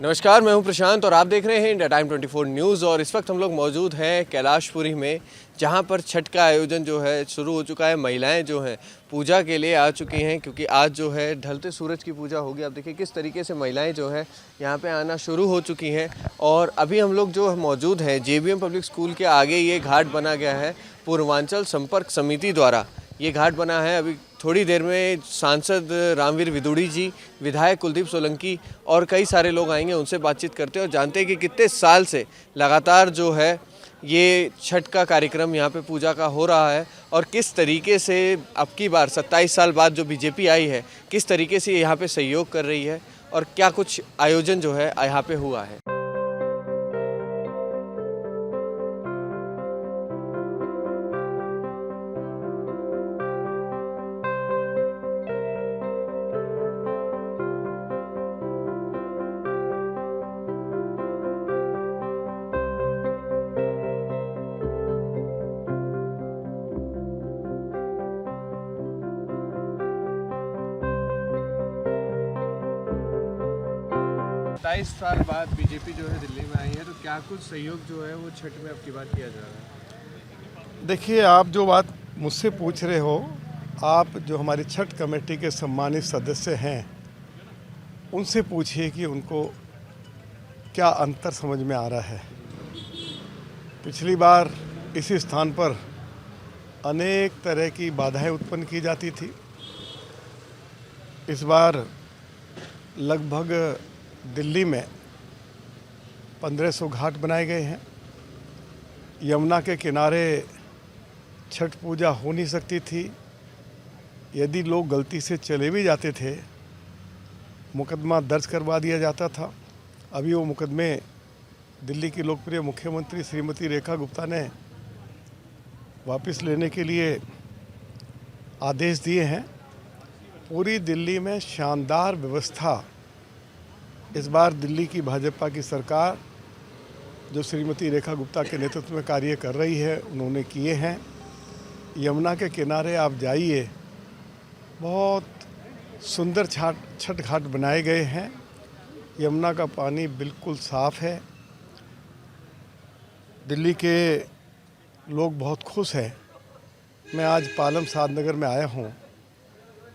नमस्कार, मैं हूं प्रशांत और आप देख रहे हैं इंडिया टाइम 24 न्यूज़। और इस वक्त हम लोग मौजूद हैं कैलाशपुरी में, जहां पर छठ का आयोजन जो है शुरू हो चुका है। महिलाएं जो हैं पूजा के लिए आ चुकी हैं, क्योंकि आज जो है ढलते सूरज की पूजा होगी। आप देखिए किस तरीके से महिलाएं जो है यहां पे आना शुरू हो चुकी हैं। और अभी हम लोग जो मौजूद हैं जेबीएम पब्लिक स्कूल के आगे ये घाट बना गया है पूर्वांचल संपर्क समिति द्वारा। ये घाट बना है। अभी थोड़ी देर में सांसद रामवीर विदुड़ी जी, विधायक कुलदीप सोलंकी और कई सारे लोग आएंगे, उनसे बातचीत करते हैं और जानते हैं कि कितने साल से लगातार जो है ये छठ का कार्यक्रम यहाँ पे पूजा का हो रहा है और किस तरीके से अब की बार 27 साल बाद जो बीजेपी आई है किस तरीके से यहाँ पे सहयोग कर रही है और क्या कुछ आयोजन जो है यहाँ पे हुआ है। सत्ताईस साल बाद बीजेपी जो है दिल्ली में आई है, तो क्या कुछ सहयोग जो है वो छठ में अब की बात किया जा रहा है? देखिए, आप जो बात मुझसे पूछ रहे हो, आप जो हमारी छठ कमेटी के सम्मानित सदस्य हैं उनसे पूछिए कि उनको क्या अंतर समझ में आ रहा है। पिछली बार इसी स्थान पर अनेक तरह की बाधाएं उत्पन्न की जाती थी। इस बार लगभग दिल्ली में 1500 घाट बनाए गए हैं। यमुना के किनारे छठ पूजा हो नहीं सकती थी। यदि लोग गलती से चले भी जाते थे, मुकदमा दर्ज करवा दिया जाता था। अभी वो मुकदमे दिल्ली की लोकप्रिय मुख्यमंत्री श्रीमती रेखा गुप्ता ने वापस लेने के लिए आदेश दिए हैं। पूरी दिल्ली में शानदार व्यवस्था इस बार दिल्ली की भाजपा की सरकार जो श्रीमती रेखा गुप्ता के नेतृत्व में कार्य कर रही है उन्होंने किए हैं। यमुना के किनारे आप जाइए, बहुत सुंदर छठ घाट बनाए गए हैं। यमुना का पानी बिल्कुल साफ़ है। दिल्ली के लोग बहुत खुश हैं। मैं आज पालम सादनगर में आया हूँ।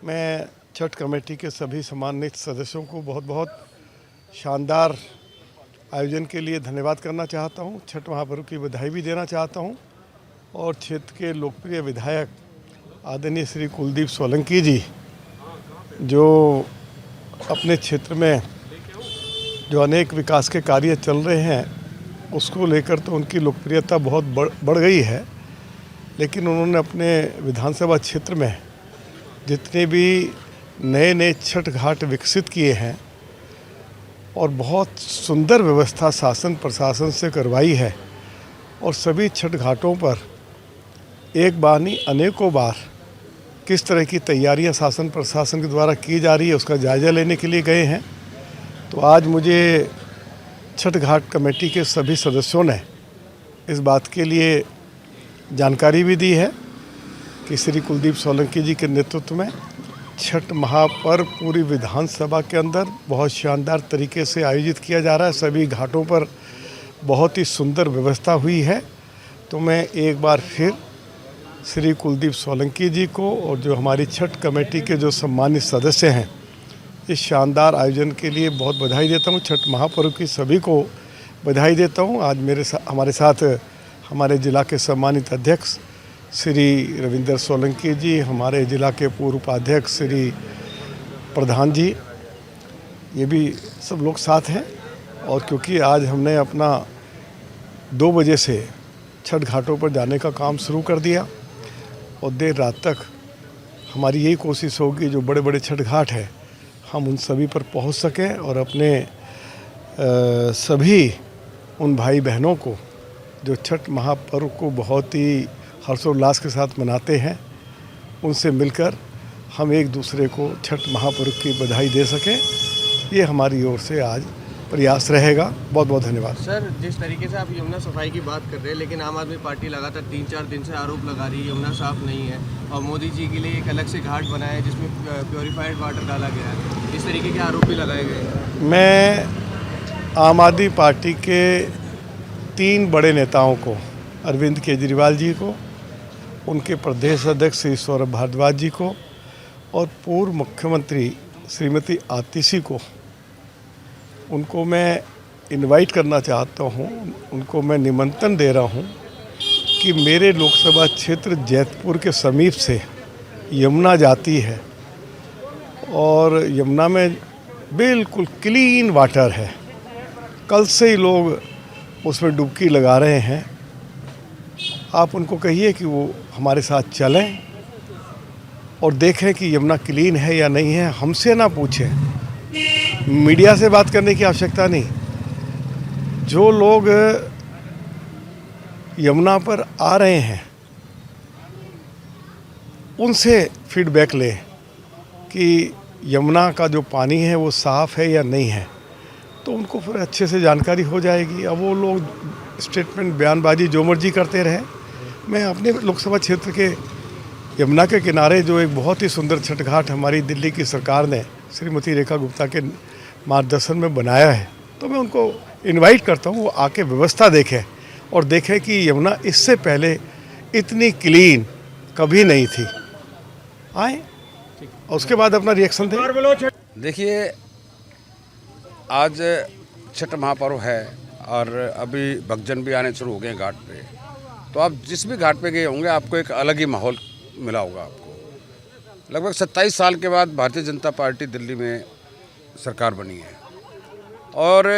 मैं छठ कमेटी के सभी सम्मानित सदस्यों को बहुत बहुत शानदार आयोजन के लिए धन्यवाद करना चाहता हूं। छठ महापर्व की बधाई भी देना चाहता हूं और क्षेत्र के लोकप्रिय विधायक आदरणीय श्री कुलदीप सोलंकी जी, जो अपने क्षेत्र में जो अनेक विकास के कार्य चल रहे हैं उसको लेकर तो उनकी लोकप्रियता बहुत बढ़ गई है, लेकिन उन्होंने अपने विधानसभा क्षेत्र में जितने भी नए नए छठ घाट विकसित किए हैं और बहुत सुंदर व्यवस्था शासन प्रशासन से करवाई है और सभी छठ घाटों पर एक बार नहीं अनेकों बार किस तरह की तैयारियां शासन प्रशासन के द्वारा की जा रही है उसका जायज़ा लेने के लिए गए हैं। तो आज मुझे छठ घाट कमेटी के सभी सदस्यों ने इस बात के लिए जानकारी भी दी है कि श्री कुलदीप सोलंकी जी के नेतृत्व में छठ महापर्व पूरी विधानसभा के अंदर बहुत शानदार तरीके से आयोजित किया जा रहा है। सभी घाटों पर बहुत ही सुंदर व्यवस्था हुई है। तो मैं एक बार फिर श्री कुलदीप सोलंकी जी को और जो हमारी छठ कमेटी के जो सम्मानित सदस्य हैं इस शानदार आयोजन के लिए बहुत बधाई देता हूं। छठ महापर्व की सभी को बधाई देता हूं। आज हमारे साथ हमारे ज़िला के सम्मानित अध्यक्ष श्री रविंदर सोलंकी जी, हमारे ज़िला के पूर्व उपाध्यक्ष श्री प्रधान जी, ये भी सब लोग साथ हैं। और क्योंकि आज हमने अपना 2 बजे से छठ घाटों पर जाने का काम शुरू कर दिया और देर रात तक हमारी यही कोशिश होगी जो बड़े बड़े छठ घाट हैं हम उन सभी पर पहुंच सकें और अपने सभी उन भाई बहनों को जो छठ महापर्व को बहुत ही हर्षोल्लास के साथ मनाते हैं उनसे मिलकर हम एक दूसरे को छठ महापर्व की बधाई दे सकें, ये हमारी ओर से आज प्रयास रहेगा। बहुत बहुत धन्यवाद। सर, जिस तरीके से आप यमुना सफाई की बात कर रहे हैं, लेकिन आम आदमी पार्टी लगातार 3-4 दिन से आरोप लगा रही है यमुना साफ नहीं है और मोदी जी के लिए एक अलग से घाट बनाया है जिसमें प्योरीफाइड वाटर डाला गया है, इस तरीके के आरोप भी लगाए गए हैं। मैं आम आदमी पार्टी के 3 बड़े नेताओं को, अरविंद केजरीवाल जी को, उनके प्रदेश अध्यक्ष श्री सौरभ भारद्वाज जी को और पूर्व मुख्यमंत्री श्रीमती आतिशी को, उनको मैं इनवाइट करना चाहता हूँ, उनको मैं निमंत्रण दे रहा हूँ कि मेरे लोकसभा क्षेत्र जैतपुर के समीप से यमुना जाती है और यमुना में बिल्कुल क्लीन वाटर है। कल से ही लोग उसमें डुबकी लगा रहे हैं। आप उनको कहिए कि वो हमारे साथ चलें और देखें कि यमुना क्लीन है या नहीं है। हमसे ना पूछें, मीडिया से बात करने की आवश्यकता नहीं। जो लोग यमुना पर आ रहे हैं उनसे फीडबैक लें कि यमुना का जो पानी है वो साफ़ है या नहीं है, तो उनको फिर अच्छे से जानकारी हो जाएगी। अब वो लोग स्टेटमेंट बयानबाजी जो मर्जी करते रहे। मैं अपने लोकसभा क्षेत्र के यमुना के किनारे जो एक बहुत ही सुंदर छठ घाट हमारी दिल्ली की सरकार ने श्रीमती रेखा गुप्ता के मार्गदर्शन में बनाया है, तो मैं उनको इनवाइट करता हूँ वो आके व्यवस्था देखें और देखें कि यमुना इससे पहले इतनी क्लीन कभी नहीं थी। आए और उसके बाद अपना रिएक्शन दें। देखिए, आज छठ महापर्व है और अभी भक्तजन भी आने शुरू हो गए घाट पे। तो आप जिस भी घाट पे गए होंगे आपको एक अलग ही माहौल मिला होगा। आपको लगभग 27 साल के बाद भारतीय जनता पार्टी दिल्ली में सरकार बनी है और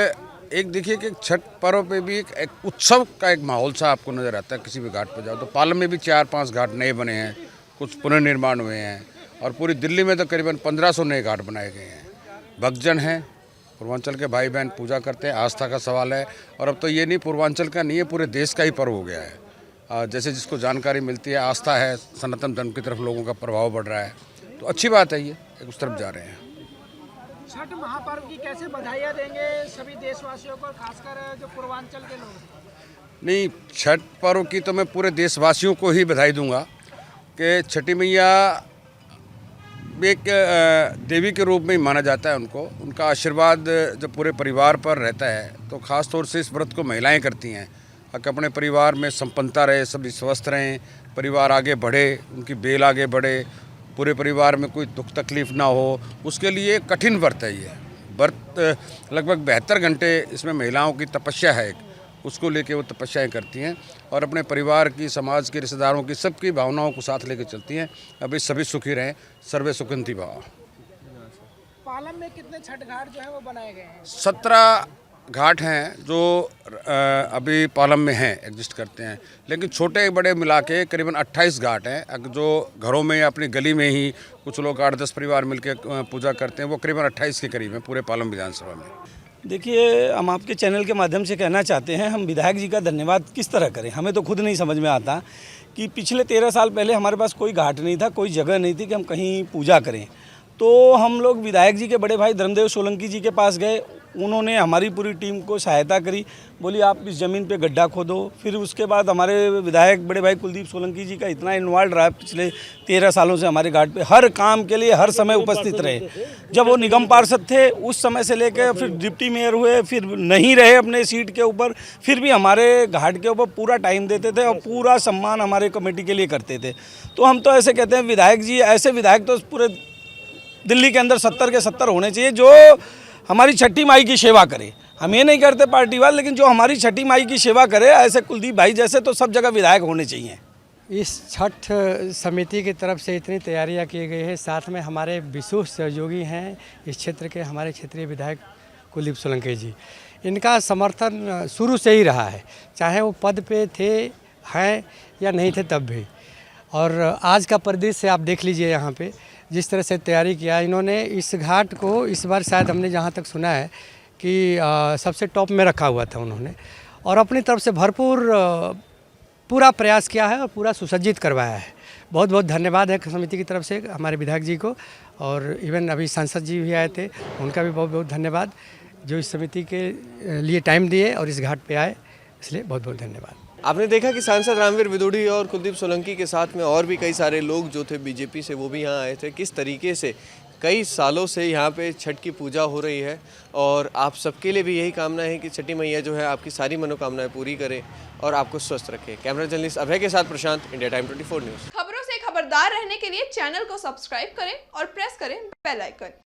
एक देखिए कि छठ पर्व पे भी एक उत्सव का एक माहौल सा आपको नज़र आता है। किसी भी घाट पर जाओ तो पालम में भी 4-5 घाट नए बने हैं, कुछ पुनर्निर्माण हुए हैं और पूरी दिल्ली में तो करीबन 1500 नए घाट बनाए गए हैं। भक्तजन हैं, पूर्वांचल के भाई बहन पूजा करते हैं, आस्था का सवाल है। और अब तो ये नहीं पूर्वांचल का नहीं है, पूरे देश का ही पर्व हो गया है। जैसे जिसको जानकारी मिलती है, आस्था है, सनातन धर्म की तरफ लोगों का प्रभाव बढ़ रहा है, तो अच्छी बात है। ये एक उस तरफ जा रहे हैं। छठ महापर्व की कैसे बधाइयाँ देंगे सभी देशवासियों को, खासकर जो पूर्वांचल के लोग? नहीं, छठ पर्व की तो मैं पूरे देशवासियों को ही बधाई दूंगा कि छठी मैया एक देवी के रूप में ही माना जाता है उनको। उनका आशीर्वाद जब पूरे परिवार पर रहता है तो ख़ास तौर से इस व्रत को महिलाएं करती हैं कि अपने परिवार में संपन्नता रहे, सभी स्वस्थ रहें, परिवार आगे बढ़े, उनकी बेल आगे बढ़े, पूरे परिवार में कोई दुख तकलीफ़ ना हो। उसके लिए कठिन व्रत है ये व्रत। लगभग 72 घंटे इसमें महिलाओं की तपस्या है, उसको लेके वो तपस्याएं करती हैं और अपने परिवार की, समाज के, रिश्तेदारों की, सबकी भावनाओं को साथ लेके चलती हैं। अभी सभी सुखी रहें, सर्वे सुखंती भव। पालम में कितने छठ घाट जो है वो बनाए गए हैं? 17 घाट हैं जो अभी पालम में हैं, एग्जिस्ट करते हैं, लेकिन छोटे बड़े मिला के करीबन 28 घाट हैं जो घरों में या अपनी गली में ही कुछ लोग 8-10 परिवार मिलकर पूजा करते हैं। वो करीबन 28 के करीब हैं पूरे पालम विधानसभा में। देखिए, हम आपके चैनल के माध्यम से कहना चाहते हैं, हम विधायक जी का धन्यवाद किस तरह करें। हमें तो खुद नहीं समझ में आता कि पिछले 13 साल पहले हमारे पास कोई घाट नहीं था, कोई जगह नहीं थी कि हम कहीं पूजा करें। तो हम लोग विधायक जी के बड़े भाई धर्मदेव सोलंकी जी के पास गए, उन्होंने हमारी पूरी टीम को सहायता करी, बोली आप इस ज़मीन पे गड्ढा खोदो। फिर उसके बाद हमारे विधायक बड़े भाई कुलदीप सोलंकी जी का इतना इन्वॉल्व रहा पिछले 13 सालों से हमारे घाट पे, हर काम के लिए हर समय उपस्थित रहे। जब वो निगम पार्षद थे उस समय से लेकर फिर डिप्टी मेयर हुए, फिर नहीं रहे अपने सीट के ऊपर, फिर भी हमारे घाट के ऊपर पूरा टाइम देते थे और पूरा सम्मान हमारे कमेटी के लिए करते थे। तो हम तो ऐसे कहते हैं विधायक जी, ऐसे विधायक तो पूरे दिल्ली के अंदर 70 के 70 होने चाहिए जो हमारी छठी माई की सेवा करे। हम ये नहीं करते पार्टी वाले, लेकिन जो हमारी छठी माई की सेवा करे, ऐसे कुलदीप भाई जैसे तो सब जगह विधायक होने चाहिए। इस छठ समिति की तरफ से इतनी तैयारियां की गई है, साथ में हमारे विशेष सहयोगी हैं इस क्षेत्र के हमारे क्षेत्रीय विधायक कुलदीप सोलंकी जी। इनका समर्थन शुरू से ही रहा है, चाहे वो पद पे थे, हैं या नहीं थे तब भी। और आज का परिदृश्य आप देख लीजिए, यहाँ पे जिस तरह से तैयारी किया इन्होंने। इस घाट को इस बार शायद हमने जहाँ तक सुना है कि सबसे टॉप में रखा हुआ था उन्होंने, और अपनी तरफ से भरपूर पूरा प्रयास किया है और पूरा सुसज्जित करवाया है। बहुत बहुत धन्यवाद है समिति की तरफ से हमारे विधायक जी को, और इवन अभी सांसद जी भी आए थे, उनका भी बहुत बहुत धन्यवाद जो इस समिति के लिए टाइम दिए और इस घाट पे आए, इसलिए बहुत बहुत धन्यवाद। आपने देखा कि सांसद रामवीर विदुड़ी और कुलदीप सोलंकी के साथ में और भी कई सारे लोग जो थे बीजेपी से, वो भी यहाँ आए थे। किस तरीके से कई सालों से यहाँ पे छठ की पूजा हो रही है और आप सबके लिए भी यही कामना है कि छठी मैया जो है आपकी सारी मनोकामनाएं पूरी करे और आपको स्वस्थ रखे। कैमरा जर्नलिस्ट अभय के साथ प्रशांत, इंडिया टाइम 24 न्यूज़। खबरों से खबरदार रहने के लिए चैनल को सब्सक्राइब करें और प्रेस करें बेल आइकन।